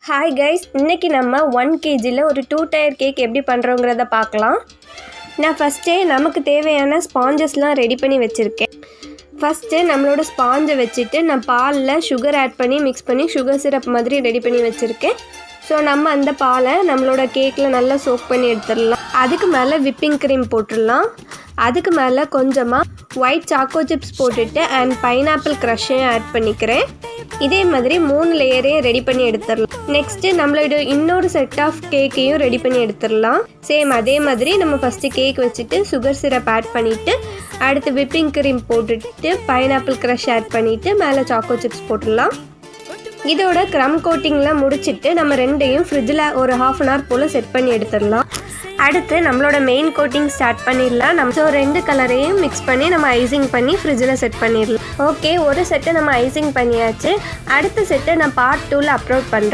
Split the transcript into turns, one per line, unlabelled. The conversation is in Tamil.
ஹாய் கைஸ், இன்றைக்கி நம்ம 1 kgயில் ஒரு 2 டயர் கேக் எப்படி பண்ணுறோங்கிறத பார்க்கலாம். நான் ஃபஸ்ட்டே நமக்கு தேவையான ஸ்பாஞ்சஸ்லாம் ரெடி பண்ணி வச்சுருக்கேன். ஃபஸ்ட்டு நம்மளோட ஸ்பாஞ்சை வச்சுட்டு நான் பாலில் சுகர் ஆட் பண்ணி மிக்ஸ் பண்ணி சுகர் சிரப் மாதிரி ரெடி பண்ணி வச்சுருக்கேன். ஸோ நம்ம அந்த பாலை நம்மளோட கேக்கில் நல்லா சோக் பண்ணி எடுத்துடலாம். அதுக்கு மேலே விப்பிங் க்ரீம் போட்டுடலாம். அதுக்கு மேலே கொஞ்சமாக ஒயிட் சாக்கோ சிப்ஸ் போட்டுட்டு அண்ட் பைனாப்பிள் க்ரஷ்ஷையும் ஆட் பண்ணிக்கிறேன். இதே மாதிரி 3 லேயரையும் ரெடி பண்ணி எடுத்துடலாம். நெக்ஸ்ட்டு நம்மளோட இன்னொரு செட் ஆஃப் கேக்கையும் ரெடி பண்ணி எடுத்துடலாம். சேம் அதே மாதிரி நம்ம ஃபஸ்ட்டு கேக் வச்சுட்டு சுகர் சிரப் ஆட் பண்ணிவிட்டு அடுத்து விப்பிங் க்ரீம் போட்டுட்டு பைனாப்பிள் க்ரஷ் ஆட் பண்ணிவிட்டு மேலே சாக்கோ சிப்ஸ் போட்டுடலாம். இதோட க்ரம் கோட்டிங்லாம் முடிச்சுட்டு நம்ம ரெண்டையும் ஃப்ரிட்ஜில் ஒரு 1/2 hour போல் செட் பண்ணி எடுத்துடலாம். அடுத்து நம்மளோட மெயின் கோட்டிங் ஸ்டார்ட் பண்ணிடலாம். நம்ம 2 கலரையும் மிக்ஸ் பண்ணி நம்ம ஐசிங் பண்ணி ஃப்ரிட்ஜில் செட் பண்ணிடலாம். ஓகே, ஒரு செட்டை நம்ம ஐசிங் பண்ணியாச்சு. அடுத்த செட்டை நான் பார்ட் 2ல் அப்லோட் பண்ணுறேன்.